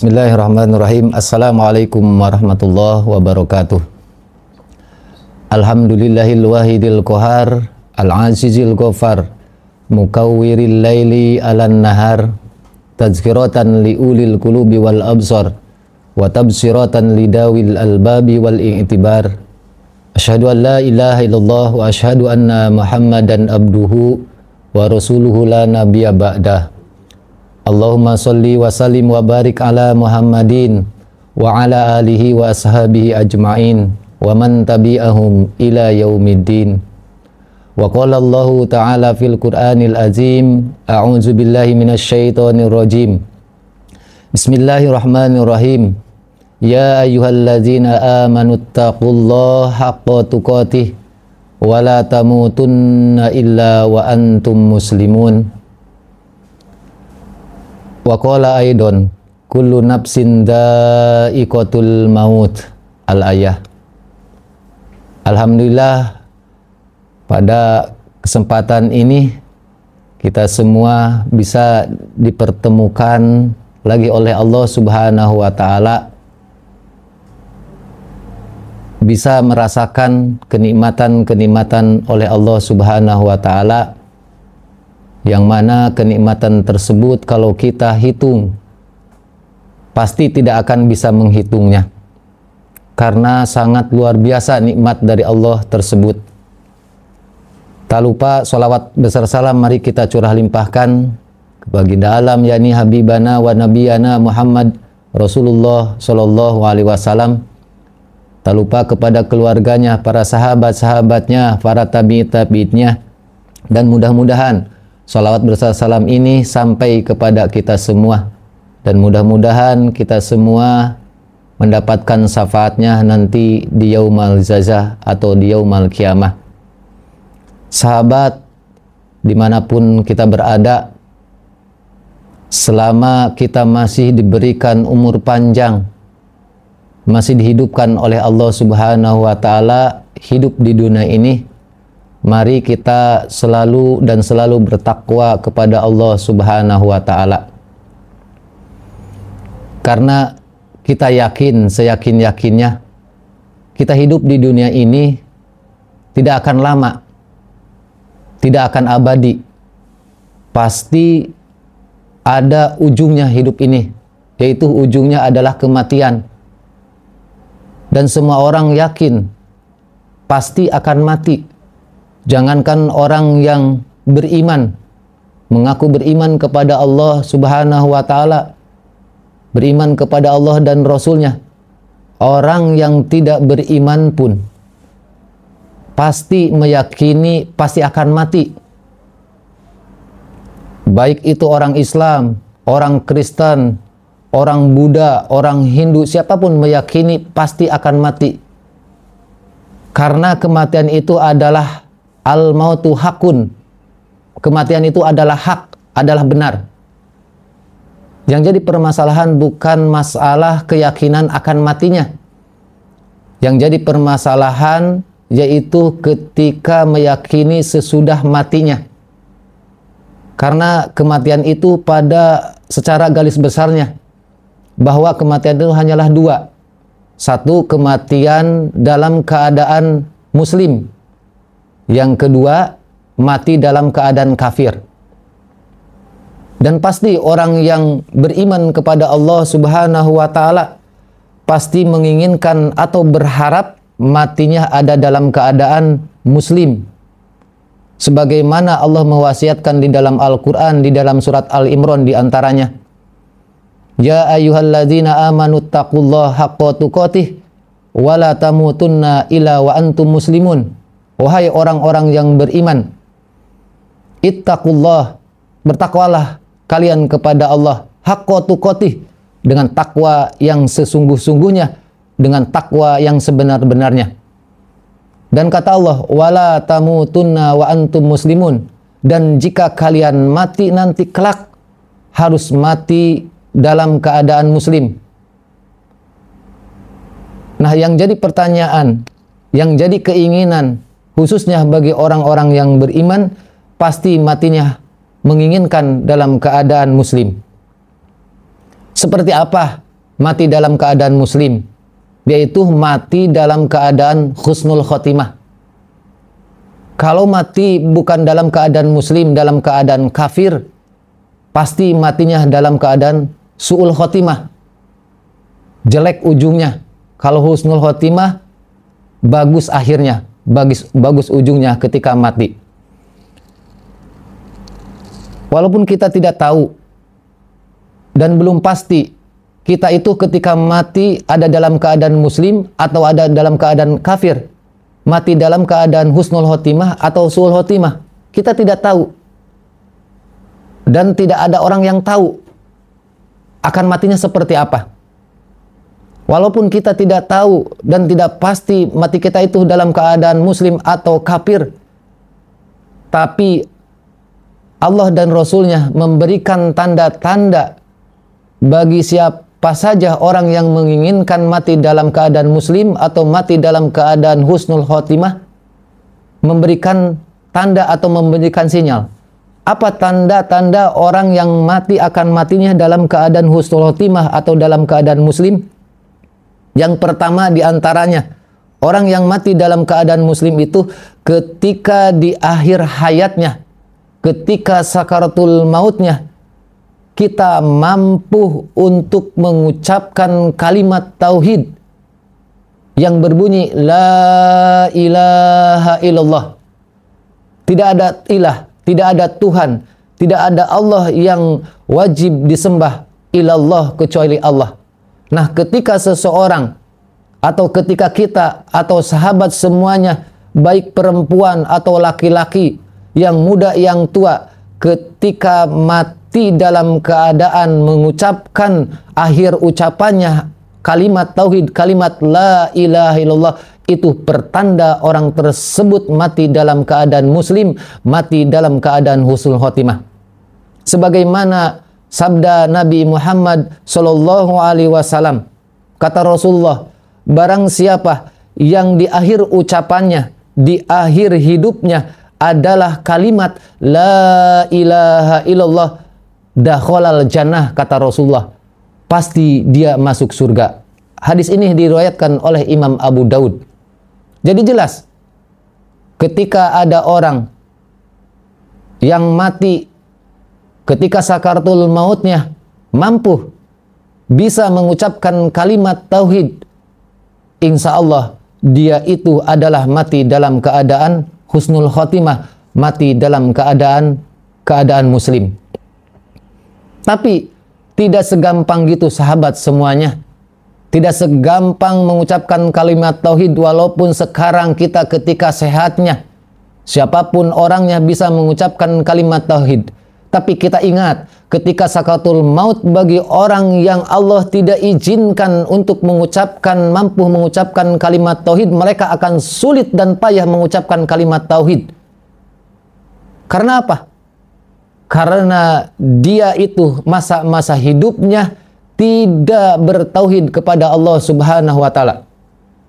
Bismillahirrahmanirrahim. Assalamualaikum warahmatullahi wabarakatuh. Alhamdulillahil wahidil qahar, al-azizil ghafar, mukawwiril laili alan nahar, tazkiratan liulil qulubi wal absar, wa tabsiratan lidawil albabi wal i'tibar. Asyhadu an la ilaha illallah wa asyhadu anna Muhammadan abduhu wa rasuluhu la nabiyya ba'dah. Allahumma sholli wa sallim wa barik ala Muhammadin wa ala alihi wa ashabihi ajma'in wa man tabi'ahum ila yaumiddin. Wa qala Allahu ta'ala fil Qur'anil azim, a'udzu billahi minasy syaithanir rajim. Bismillahirrahmanirrahim. Ya ayyuhalladzina amanu taqullaha haqqa tuqatih wa la tamutunna illa wa antum muslimun. Wa qala aidon kullu nafsin dha'iqatul maut, al-ayah. Alhamdulillah, pada kesempatan ini kita semua bisa dipertemukan lagi oleh Allah Subhanahu wa ta'ala, bisa merasakan kenikmatan-kenikmatan oleh Allah Subhanahu wa ta'ala, yang mana kenikmatan tersebut kalau kita hitung pasti tidak akan bisa menghitungnya, karena sangat luar biasa nikmat dari Allah tersebut. Tak lupa sholawat besar salam mari kita curah limpahkan ke baginda alam, yakni habibana wa nabiyana Muhammad Rasulullah sallallahu alaihi wasallam. Tak lupa kepada keluarganya, para sahabat-sahabatnya, para tabi'in-tabi'innya, dan mudah-mudahan sholawat besar salam ini sampai kepada kita semua, dan mudah-mudahan kita semua mendapatkan syafaatnya nanti di yaumal jazah atau di yaumal kiamah. Sahabat, dimanapun kita berada, selama kita masih diberikan umur panjang, masih dihidupkan oleh Allah Subhanahu wa ta'ala, hidup di dunia ini, mari kita selalu bertakwa kepada Allah Subhanahu wa ta'ala. Karena kita yakin, seyakin-yakinnya, kita hidup di dunia ini tidak akan lama, tidak akan abadi. Pasti ada ujungnya hidup ini, yaitu ujungnya adalah kematian. Dan semua orang yakin pasti akan mati. Jangankan orang yang beriman, mengaku beriman kepada Allah Subhanahu wa ta'ala, beriman kepada Allah dan Rasulnya, orang yang tidak beriman pun pasti meyakini pasti akan mati. Baik itu orang Islam, orang Kristen, orang Buddha, orang Hindu, siapapun meyakini pasti akan mati. Karena kematian itu adalah al-mautu hakun. Kematian itu adalah hak, adalah benar. Yang jadi permasalahan bukan masalah keyakinan akan matinya. Yang jadi permasalahan yaitu ketika meyakini sesudah matinya. Karena kematian itu pada secara garis besarnya, bahwa kematian itu hanyalah dua. Satu, kematian dalam keadaan muslim. Yang kedua, mati dalam keadaan kafir. Dan pasti orang yang beriman kepada Allah Subhanahu wa ta'ala pasti menginginkan atau berharap matinya ada dalam keadaan muslim. Sebagaimana Allah mewasiatkan di dalam Al-Quran, di dalam surat Al-Imran di antaranya. Ya ayyuhalladzina amanu taqullaha haqqa tuqatih wa la tamutunna illa wa antum muslimun. Wahai orang-orang yang beriman, ittaqullah, bertakwalah kalian kepada Allah, haqqa tuqatih, dengan takwa yang sesungguh-sungguhnya, dengan takwa yang sebenar-benarnya. Dan kata Allah, wala tamutunna wa antum muslimun, dan jika kalian mati nanti kelak harus mati dalam keadaan muslim. Nah, yang jadi pertanyaan, yang jadi keinginan khususnya bagi orang-orang yang beriman, pasti matinya menginginkan dalam keadaan muslim. Seperti apa mati dalam keadaan muslim, yaitu mati dalam keadaan husnul khotimah. Kalau mati bukan dalam keadaan muslim, dalam keadaan kafir, pasti matinya dalam keadaan su'ul khotimah, jelek ujungnya. Kalau husnul khotimah, bagus akhirnya, bagus ujungnya ketika mati. Walaupun kita tidak tahu dan belum pasti kita itu ketika mati ada dalam keadaan muslim atau ada dalam keadaan kafir, mati dalam keadaan husnul khotimah atau su'ul khotimah, kita tidak tahu. Dan tidak ada orang yang tahu akan matinya seperti apa. Walaupun kita tidak tahu dan tidak pasti mati kita itu dalam keadaan muslim atau kafir, tapi Allah dan Rasul-Nya memberikan tanda-tanda bagi siapa saja orang yang menginginkan mati dalam keadaan muslim atau mati dalam keadaan husnul khotimah, memberikan tanda atau memberikan sinyal. Apa tanda-tanda orang yang mati akan matinya dalam keadaan husnul khotimah atau dalam keadaan muslim? Yang pertama diantaranya, orang yang mati dalam keadaan muslim itu ketika di akhir hayatnya, ketika sakaratul mautnya, kita mampu untuk mengucapkan kalimat tauhid yang berbunyi la ilaha illallah. Tidak ada ilah, tidak ada Tuhan, tidak ada Allah yang wajib disembah ilallah kecuali Allah. Nah, ketika seseorang atau ketika kita atau sahabat semuanya, baik perempuan atau laki-laki, yang muda yang tua, ketika mati dalam keadaan mengucapkan akhir ucapannya kalimat tauhid, kalimat la ilaha illallah, itu pertanda orang tersebut mati dalam keadaan muslim, mati dalam keadaan husnul khotimah. Sebagaimana sabda Nabi Muhammad sallallahu alaihi wasallam, kata Rasulullah, barang siapa yang di akhir ucapannya, di akhir hidupnya adalah kalimat la ilaha illallah, dakhalal jannah, kata Rasulullah, pasti dia masuk surga. Hadis ini diriwayatkan oleh Imam Abu Daud. Jadi jelas, ketika ada orang yang mati ketika sakaratul mautnya mampu bisa mengucapkan kalimat tauhid, insya Allah dia itu adalah mati dalam keadaan husnul khotimah, mati dalam keadaan muslim. Tapi tidak segampang gitu sahabat semuanya. Tidak segampang mengucapkan kalimat tauhid walaupun sekarang kita ketika sehatnya. Siapapun orangnya bisa mengucapkan kalimat tauhid. Tapi kita ingat, ketika sakaratul maut bagi orang yang Allah tidak izinkan untuk mampu mengucapkan kalimat tauhid, mereka akan sulit dan payah mengucapkan kalimat tauhid. Karena apa? Karena dia itu masa hidupnya tidak bertauhid kepada Allah Subhanahu wa taala.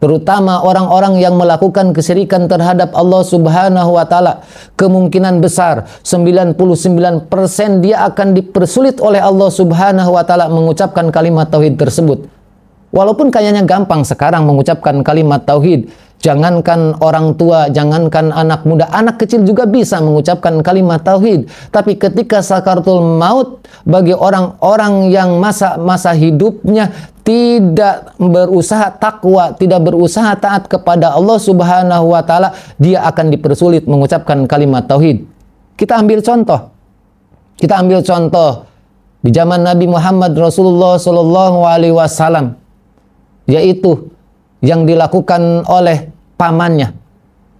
Terutama orang-orang yang melakukan kesyirikan terhadap Allah Subhanahu wa taala, kemungkinan besar 99% dia akan dipersulit oleh Allah Subhanahu wa taala mengucapkan kalimat tauhid tersebut. Walaupun kayaknya gampang sekarang mengucapkan kalimat tauhid, jangankan orang tua, jangankan anak muda, anak kecil juga bisa mengucapkan kalimat tauhid. Tapi ketika sakaratul maut bagi orang-orang yang masa hidupnya tidak berusaha takwa, tidak berusaha taat kepada Allah Subhanahu wa taala, dia akan dipersulit mengucapkan kalimat tauhid. Kita ambil contoh. Di zaman Nabi Muhammad Rasulullah sallallahu alaihi wasallam, yaitu yang dilakukan oleh pamannya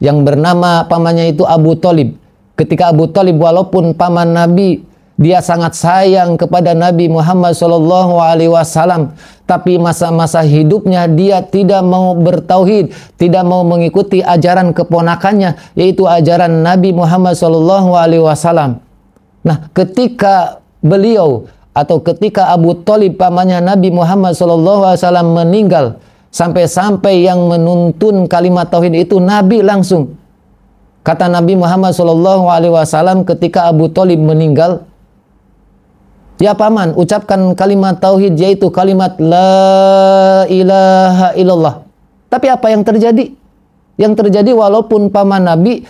yang bernama pamannya itu Abu Thalib. Ketika Abu Thalib walaupun paman Nabi, dia sangat sayang kepada Nabi Muhammad sallallahu alaihi wasallam, tapi masa-masa hidupnya dia tidak mau bertauhid, tidak mau mengikuti ajaran keponakannya, yaitu ajaran Nabi Muhammad sallallahu alaihi wasallam. Nah, ketika beliau atau ketika Abu Thalib pamannya Nabi Muhammad sallallahu alaihi wasallam meninggal, sampai-sampai yang menuntun kalimat tauhid itu Nabi langsung. Kata Nabi Muhammad sallallahu alaihi wasallam ketika Abu Thalib meninggal, Ya paman, ucapkan kalimat tauhid, yaitu kalimat la ilaha illallah. Tapi apa yang terjadi? Yang terjadi walaupun paman Nabi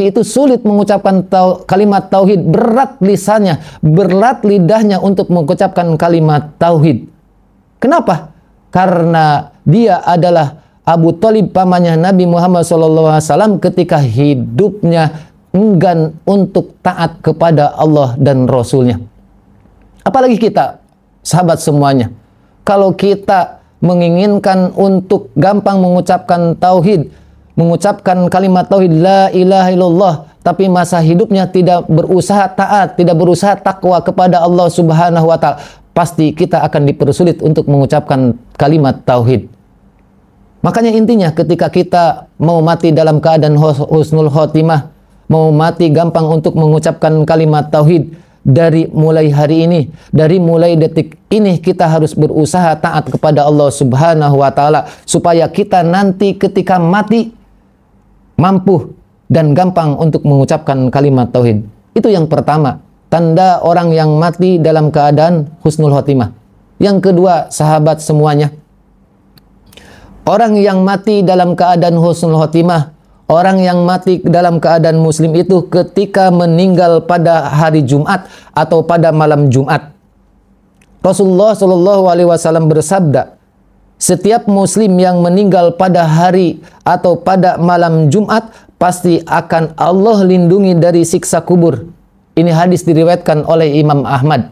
itu sulit mengucapkan kalimat tauhid, berat lisannya, berat lidahnya untuk mengucapkan kalimat tauhid. Kenapa? Karena dia adalah Abu Thalib, pamannya Nabi Muhammad SAW, ketika hidupnya enggan untuk taat kepada Allah dan Rasulnya. Apalagi kita, sahabat semuanya, kalau kita menginginkan untuk gampang mengucapkan tauhid, mengucapkan kalimat tauhid la ilaha illallah, tapi masa hidupnya tidak berusaha taat, tidak berusaha takwa kepada Allah Subhanahu wa taala, pasti kita akan dipersulit untuk mengucapkan kalimat tauhid. Makanya intinya, ketika kita mau mati dalam keadaan husnul khotimah, mau mati gampang untuk mengucapkan kalimat tauhid, dari mulai hari ini, dari mulai detik ini, kita harus berusaha taat kepada Allah Subhanahu wa taala, supaya kita nanti ketika mati mampu dan gampang untuk mengucapkan kalimat tauhid. Itu yang pertama, tanda orang yang mati dalam keadaan husnul khotimah. Yang kedua, sahabat semuanya, orang yang mati dalam keadaan husnul khotimah, orang yang mati dalam keadaan muslim itu ketika meninggal pada hari Jumat atau pada malam Jumat. Rasulullah Shallallahu Alaihi Wasallam bersabda, setiap muslim yang meninggal pada hari atau pada malam Jumat pasti akan Allah lindungi dari siksa kubur. Ini hadis diriwayatkan oleh Imam Ahmad.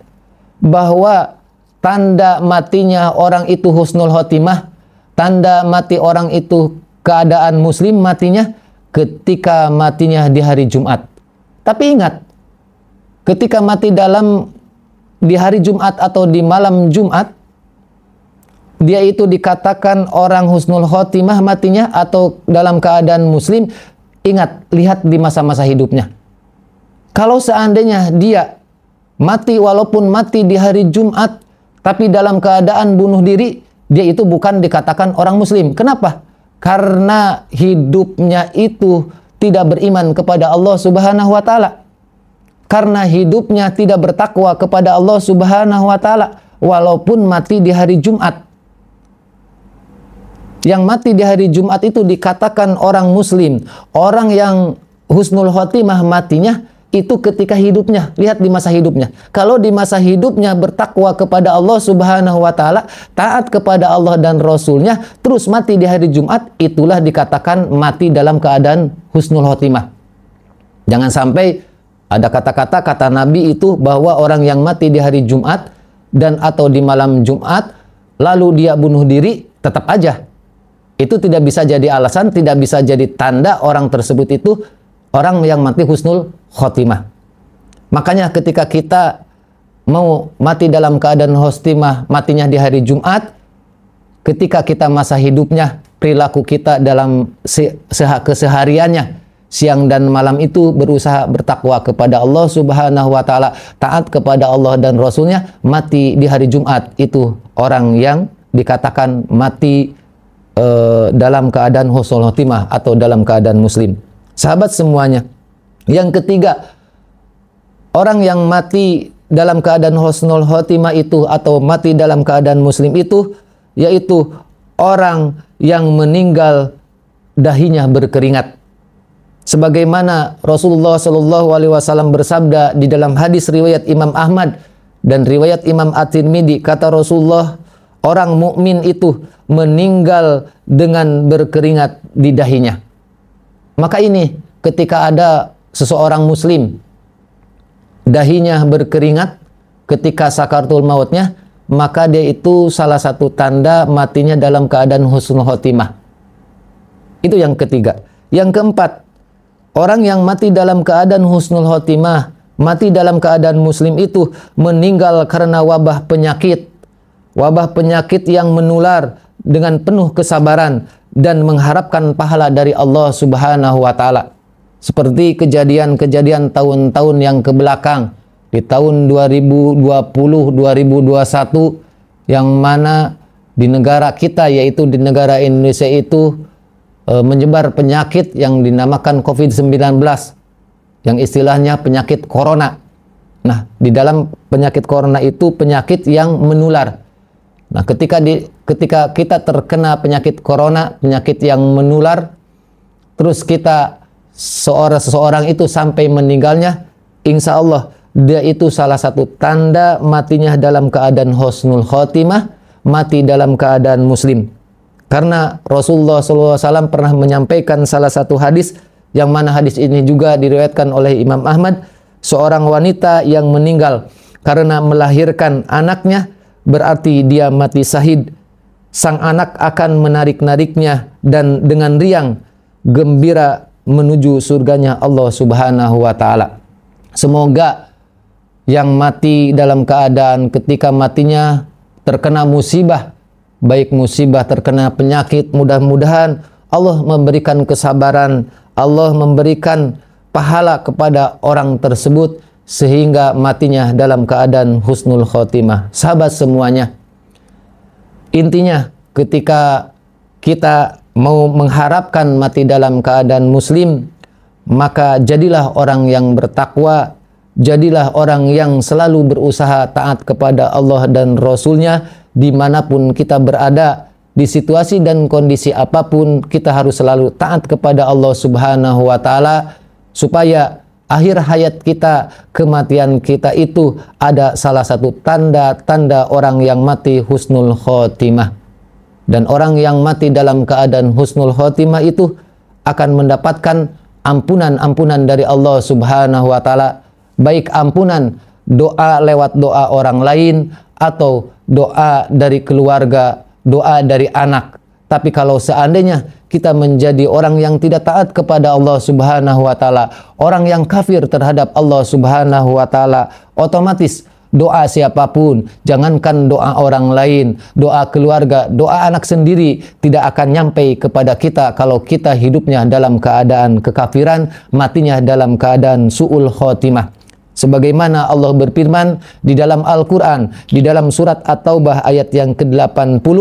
Bahwa tanda matinya orang itu husnul khotimah, tanda mati orang itu keadaan muslim matinya ketika matinya di hari Jumat. Tapi ingat, ketika mati di hari Jumat atau di malam Jumat, dia itu dikatakan orang husnul khotimah matinya atau dalam keadaan muslim. Ingat, lihat di masa-masa hidupnya. Kalau seandainya dia mati walaupun mati di hari Jumat, tapi dalam keadaan bunuh diri, dia itu bukan dikatakan orang muslim. Kenapa? Karena hidupnya itu tidak beriman kepada Allah Subhanahu wa taala. Karena hidupnya tidak bertakwa kepada Allah Subhanahu wa taala walaupun mati di hari Jumat. Yang mati di hari Jumat itu dikatakan orang muslim. Orang yang husnul khotimah matinya itu ketika hidupnya. Lihat di masa hidupnya. Kalau di masa hidupnya bertakwa kepada Allah Subhanahu wa taala, taat kepada Allah dan Rasulnya, terus mati di hari Jumat, itulah dikatakan mati dalam keadaan husnul khotimah. Jangan sampai ada kata Nabi itu bahwa orang yang mati di hari Jumat dan atau di malam Jumat lalu dia bunuh diri, tetap aja itu tidak bisa jadi alasan, tidak bisa jadi tanda orang tersebut itu orang yang mati husnul khotimah. Makanya ketika kita mau mati dalam keadaan khotimah, matinya di hari Jumat, ketika kita masa hidupnya, perilaku kita dalam kesehariannya, siang dan malam itu berusaha bertakwa kepada Allah Subhanahu wa taala, taat kepada Allah dan Rasulnya, mati di hari Jumat, itu orang yang dikatakan mati dalam keadaan husnul khotimah atau dalam keadaan muslim. Sahabat semuanya, yang ketiga, orang yang mati dalam keadaan husnul khotimah itu atau mati dalam keadaan muslim itu, yaitu orang yang meninggal dahinya berkeringat. Sebagaimana Rasulullah Shallallahu Alaihi Wasallam bersabda di dalam hadis riwayat Imam Ahmad dan riwayat Imam At-Tirmidzi, kata Rasulullah, orang mukmin itu meninggal dengan berkeringat di dahinya. Maka ini ketika ada seseorang muslim dahinya berkeringat ketika sakaratul mautnya, maka dia itu salah satu tanda matinya dalam keadaan husnul khotimah. Itu yang ketiga. Yang keempat, orang yang mati dalam keadaan husnul khotimah, mati dalam keadaan muslim itu meninggal karena wabah penyakit yang menular dengan penuh kesabaran dan mengharapkan pahala dari Allah Subhanahu wa taala. Seperti kejadian-kejadian tahun-tahun yang kebelakang, di tahun 2020, 2021, yang mana di negara kita, yaitu di negara Indonesia itu menyebar penyakit yang dinamakan COVID-19, yang istilahnya penyakit corona. Nah, di dalam penyakit corona itu penyakit yang menular. Nah, ketika kita terkena penyakit corona, penyakit yang menular, terus kita seseorang itu sampai meninggalnya, insya Allah dia itu salah satu tanda matinya dalam keadaan husnul khotimah, mati dalam keadaan muslim. Karena Rasulullah SAW pernah menyampaikan salah satu hadis, yang mana hadis ini juga diriwayatkan oleh Imam Ahmad, seorang wanita yang meninggal karena melahirkan anaknya, berarti dia mati syahid. Sang anak akan menarik-nariknya dan dengan riang gembira menuju surganya Allah Subhanahu wa Ta'ala. Semoga yang mati dalam keadaan ketika matinya terkena musibah, baik musibah terkena penyakit, mudah-mudahan Allah memberikan kesabaran, Allah memberikan pahala kepada orang tersebut sehingga matinya dalam keadaan husnul khotimah. Sahabat semuanya, intinya ketika kita mau mengharapkan mati dalam keadaan muslim, maka jadilah orang yang bertakwa, jadilah orang yang selalu berusaha taat kepada Allah dan Rasul-Nya dimanapun kita berada, di situasi dan kondisi apapun kita harus selalu taat kepada Allah Subhanahu wa Ta'ala, supaya akhir hayat kita, kematian kita itu ada salah satu tanda-tanda orang yang mati husnul khotimah. Dan orang yang mati dalam keadaan husnul khotimah itu akan mendapatkan ampunan dari Allah Subhanahu wa Ta'ala, baik ampunan doa lewat doa orang lain atau doa dari keluarga, doa dari anak. Tapi kalau seandainya kita menjadi orang yang tidak taat kepada Allah Subhanahu wa Ta'ala, orang yang kafir terhadap Allah Subhanahu wa Ta'ala, otomatis doa siapapun, jangankan doa orang lain, doa keluarga, doa anak sendiri tidak akan nyampe kepada kita kalau kita hidupnya dalam keadaan kekafiran, matinya dalam keadaan su'ul khotimah. Sebagaimana Allah berfirman di dalam Al-Quran, di dalam surat At-Taubah ayat yang ke-80,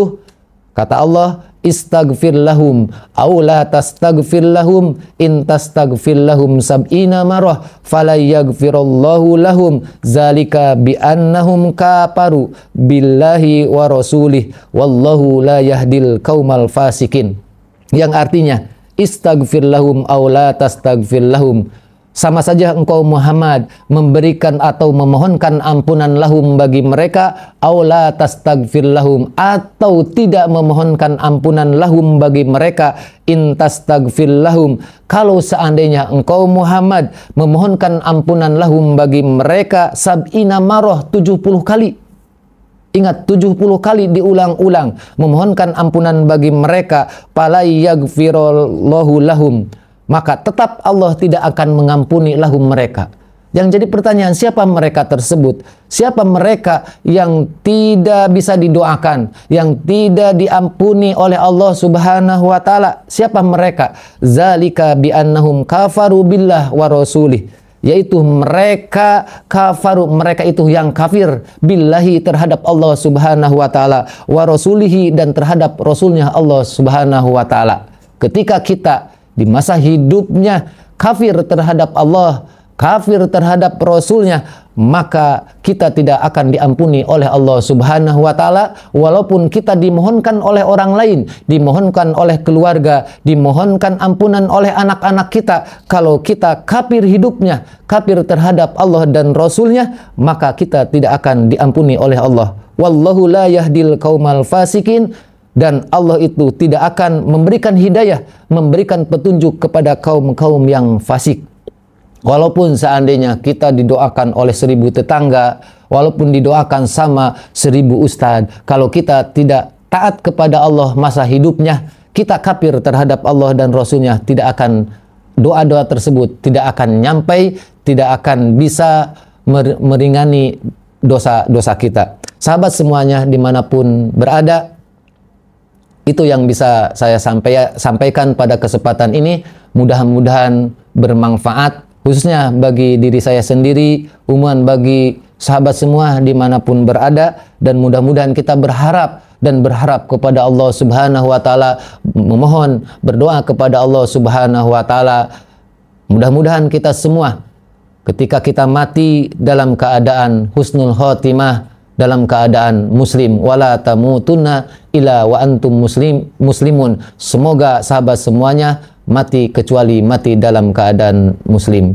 kata Allah, istaghfir lahum aw la tastaghfir lahum in tastaghfir lahum sab'ina marrah fala yaghfirallahu lahum zalika bi annahum kafaru billahi wa rasulih wallahu la yahdil qaumal fasikin. Yang artinya istaghfir lahum aw la tastaghfir lahum, sama saja engkau Muhammad memberikan atau memohonkan ampunan lahum bagi mereka, aula tastaghfir lahum, atau tidak memohonkan ampunan lahum bagi mereka, in tastaghfir lahum, kalau seandainya engkau Muhammad memohonkan ampunan lahum bagi mereka sab'ina marrah, 70 kali. Ingat, 70 kali diulang-ulang memohonkan ampunan bagi mereka, fala yaghfirallahu lahum, maka tetap Allah tidak akan mengampuni lahum mereka. Yang jadi pertanyaan, siapa mereka tersebut? Siapa mereka yang tidak bisa didoakan, yang tidak diampuni oleh Allah Subhanahu wa Ta'ala? Siapa mereka? Zalika bi annahum kafaru billah wa rasulih, yaitu mereka kafaru, mereka itu yang kafir billahi, terhadap Allah Subhanahu wa Ta'ala, wa rasulihi, dan terhadap rasulnya Allah Subhanahu wa Ta'ala. Ketika kita di masa hidupnya kafir terhadap Allah, kafir terhadap Rasulnya, maka kita tidak akan diampuni oleh Allah Subhanahu wa Ta'ala, walaupun kita dimohonkan oleh orang lain, dimohonkan oleh keluarga, dimohonkan ampunan oleh anak-anak kita. Kalau kita kafir hidupnya, kafir terhadap Allah dan Rasulnya, maka kita tidak akan diampuni oleh Allah. Wallahu la yahdil qaumal fasikin, dan Allah itu tidak akan memberikan hidayah, memberikan petunjuk kepada kaum-kaum yang fasik. Walaupun seandainya kita didoakan oleh 1000 tetangga, walaupun didoakan sama 1000 ustadz, kalau kita tidak taat kepada Allah masa hidupnya, kita kafir terhadap Allah dan Rasulnya, tidak akan, doa-doa tersebut tidak akan nyampai, tidak akan bisa meringani dosa-dosa kita. Sahabat semuanya dimanapun berada, itu yang bisa saya sampaikan pada kesempatan ini. Mudah-mudahan bermanfaat, khususnya bagi diri saya sendiri, umuman bagi sahabat semua dimanapun berada. Dan mudah-mudahan kita berharap kepada Allah Subhanahu wa Ta'ala, memohon, berdoa kepada Allah Subhanahu wa Ta'ala. Mudah-mudahan kita semua ketika kita mati dalam keadaan husnul khotimah, dalam keadaan muslim. Wala tamutunna illa wa antum muslimun. Semoga sahabat semuanya mati kecuali mati dalam keadaan muslim.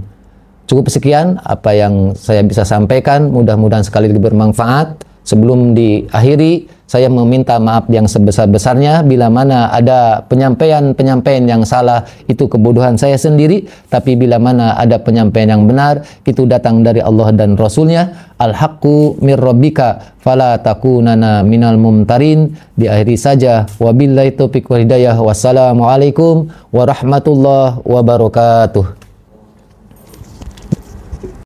Cukup sekian apa yang saya bisa sampaikan, mudah-mudahan sekali bermanfaat. Sebelum diakhiri, saya meminta maaf yang sebesar-besarnya bila mana ada penyampaian yang salah, itu kebodohan saya sendiri. Tapi bila mana ada penyampaian yang benar, itu datang dari Allah dan Rasulnya. Al-haqqu mir rabbika fala takunana minal mumtarin. Diakhiri saja. Wabillahi taufiq wal hidayah. Wassalamualaikum warahmatullahi wabarakatuh.